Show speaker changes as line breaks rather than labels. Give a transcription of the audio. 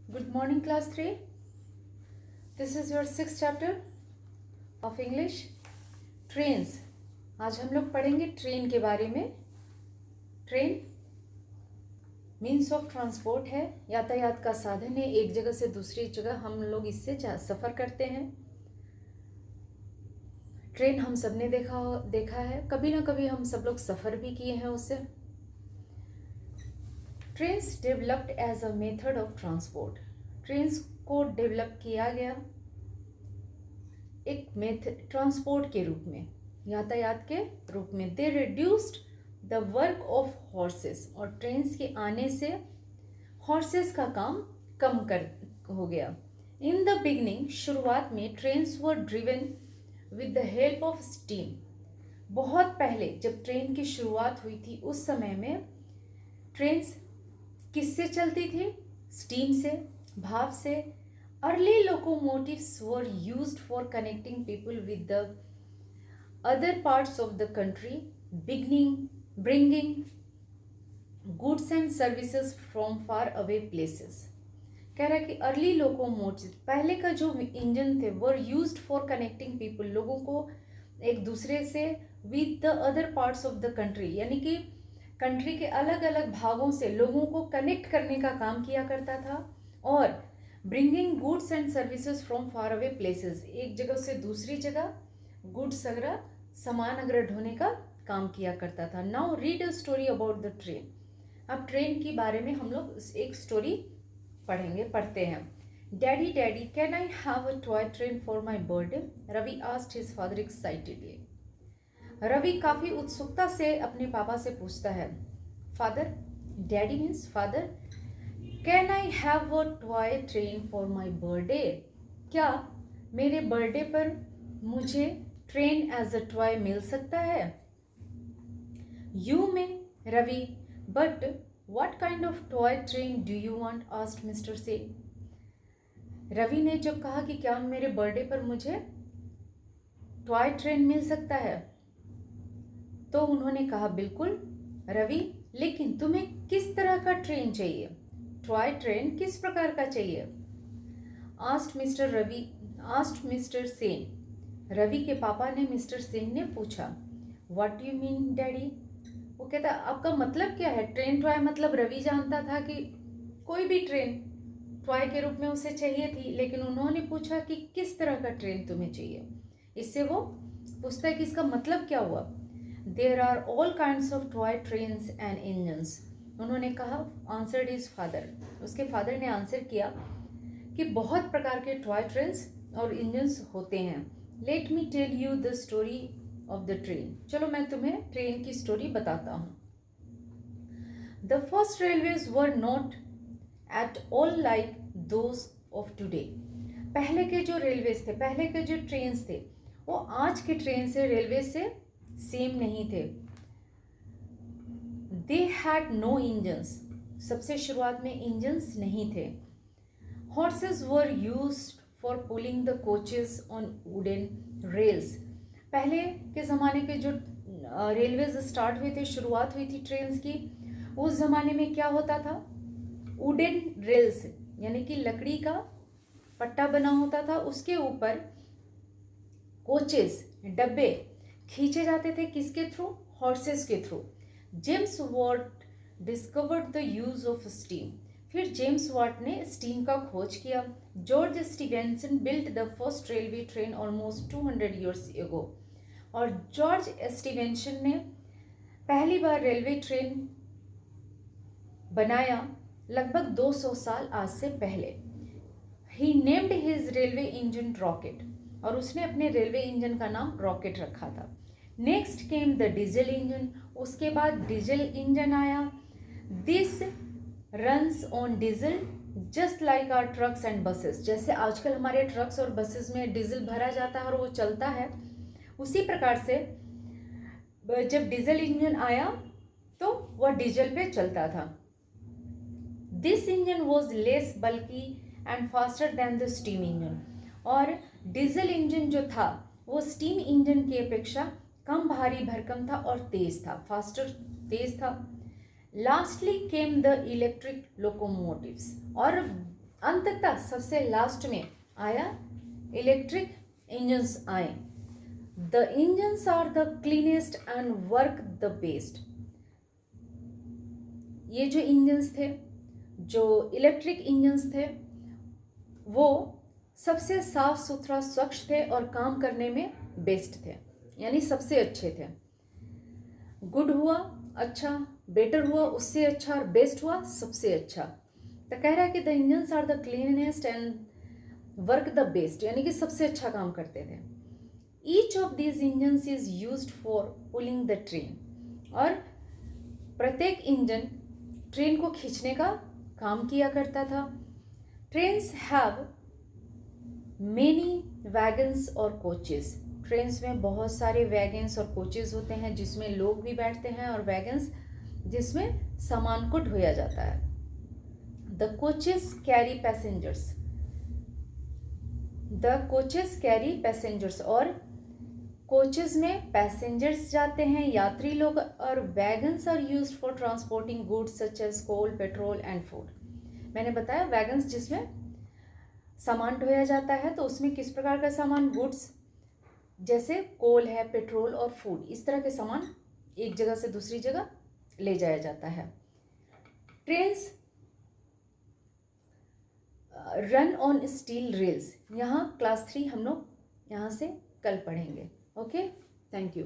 Good morning, class 3. This is your sixth chapter of English. Trains. आज हम लोग पढ़ेंगे ट्रेन के बारे में. ट्रेन मीन्स ऑफ ट्रांसपोर्ट है, यातायात का साधन है. एक जगह से दूसरी जगह हम लोग इससे सफ़र करते हैं. ट्रेन हम सब ने देखा है, कभी ना कभी हम सब लोग सफ़र भी किए हैं उससे. Trains developed as a method of transport. Trains को डेवलप किया गया एक मेथड ट्रांसपोर्ट के रूप में, यातायात के रूप में. They reduced the work of horses. और ट्रेन्स के आने से हॉर्सेस का काम कम हो गया. इन द बिगनिंग, शुरुआत में trains were driven with the help of steam. बहुत पहले जब ट्रेन की शुरुआत हुई थी उस समय में ट्रेन्स किससे चलती थी? स्टीम से, भाप से. Early locomotives were used for connecting people with the other parts of the country, bringing goods and services from far away places. कह रहा है कि अर्ली लोकोमोटिव, पहले का जो इंजन थे, वर यूज्ड फॉर कनेक्टिंग पीपल, लोगों को एक दूसरे से with the other parts of the country, यानी कि कंट्री के अलग अलग भागों से लोगों को कनेक्ट करने का काम किया करता था. और bringing goods and services from far away places, एक जगह से दूसरी जगह गुड्स वगैरह, सामान वगैरह ढोने का काम किया करता था. Now read a story about the train. अब ट्रेन के बारे में हम लोग एक स्टोरी पढ़ते हैं. Daddy daddy can I have a toy train for my birthday? Ravi asked his father excitedly. Ravi काफ़ी उत्सुकता से अपने पापा से पूछता है. Father, daddy means father, can I have a toy train for my birthday? क्या मेरे बर्थडे पर मुझे ट्रेन एज अ टॉय मिल सकता है? यू में Ravi, but what kind of toy train do you want? Asked mister Sen. Ravi ने जब कहा कि क्या मेरे बर्थडे पर मुझे टॉय ट्रेन मिल सकता है, तो उन्होंने कहा बिल्कुल रवि, लेकिन तुम्हें किस तरह का ट्रेन चाहिए? टॉय ट्रेन किस प्रकार का चाहिए? Asked mister Sen. रवि के पापा ने मिस्टर सेन ने पूछा. What do you mean daddy? वो कहता आपका मतलब क्या है? ट्रेन टॉय मतलब रवि जानता था कि कोई भी ट्रेन टॉय के रूप में उसे चाहिए थी, लेकिन उन्होंने पूछा कि किस तरह का ट्रेन तुम्हें चाहिए. इससे वो पूछता है कि इसका मतलब क्या हुआ. There are all kinds of toy trains and engines. उन्होंने कहा, आंसर्ड हिज फादर. उसके फादर ने आंसर किया कि बहुत प्रकार के टॉय ट्रेन्स और इंजन्स होते हैं. Let me tell you the story of the train. चलो मैं तुम्हें ट्रेन की स्टोरी बताता हूँ. The first railways were not at all like those of today. पहले के जो रेलवेज थे, पहले के जो ट्रेन्स थे, वो आज के ट्रेन से, रेलवे से सेम नहीं थे. They had no engines. सबसे शुरुआत में इंजन्स नहीं थे. Horses were used for pulling the coaches on wooden rails. पहले के ज़माने के जो रेलवेज स्टार्ट हुए थे, शुरुआत हुई थी ट्रेन्स की, उस ज़माने में क्या होता था? वुडन रेल्स, यानी कि लकड़ी का पट्टा बना होता था, उसके ऊपर कोचेस, डब्बे खींचे जाते थे. किसके थ्रू? हॉर्सेस के through. James Watt discovered the use of steam. फिर जेम्स वाट ने स्टीम का खोज किया. George Stephenson built the first railway train almost 200 years ago. और जॉर्ज स्टीवेंसन ने पहली बार रेलवे ट्रेन बनाया लगभग 200 साल आज से पहले. He named his railway engine Rocket. और उसने अपने रेलवे इंजन का नाम रॉकेट रखा था. Next came the diesel engine. उसके बाद डीजल इंजन आया. This runs on diesel just like our trucks and buses. जैसे आजकल हमारे ट्रक्स और बसेस में डीजल भरा जाता है और वो चलता है, उसी प्रकार से जब डीजल इंजन आया तो वह डीजल पे चलता था. This engine was less bulky and faster than the steam engine. और डीजल इंजन जो था वो स्टीम इंजन की अपेक्षा कम भारी भरकम था और तेज था, फास्टर, तेज था. Lastly came the electric locomotives. और अंततः सबसे लास्ट में आया इलेक्ट्रिक इंजन्स आए। The engines are the cleanest and work the best. ये जो इंजन्स थे, जो इलेक्ट्रिक इंजन्स थे, वो सबसे साफ सुथरा, स्वच्छ थे और काम करने में बेस्ट थे, यानी सबसे अच्छे थे। गुड हुआ अच्छा, बेटर हुआ उससे अच्छा, और बेस्ट हुआ सबसे अच्छा। तो कह रहा है कि the engines are the cleanest and work the best, यानी कि सबसे अच्छा काम करते थे। Each of these engines is used for pulling the train, और प्रत्येक इंजन ट्रेन को खींचने का काम किया करता था। ट्रेन्स हैव मेनी वैगन्स और कोचेस। ट्रेन्स में बहुत सारे वैगन्स और कोचेस होते हैं जिसमें लोग भी बैठते हैं, और वैगन्स जिसमें सामान को ढोया जाता है। The coaches carry passengers, the coaches carry passengers, और कोचेस में पैसेंजर्स जाते हैं, यात्री लोग, और wagons are used for transporting goods such as coal, petrol and food. मैंने बताया वैगन्स जिसमें सामान ढोया जाता है, तो उसमें किस प्रकार का सामान, गुड्स जैसे कोल है, पेट्रोल और फूड, इस तरह के सामान एक जगह से दूसरी जगह ले जाया जाता है। Trains run on steel rails. यहाँ क्लास 3 हम लोग यहाँ से कल पढ़ेंगे। Okay, thank you.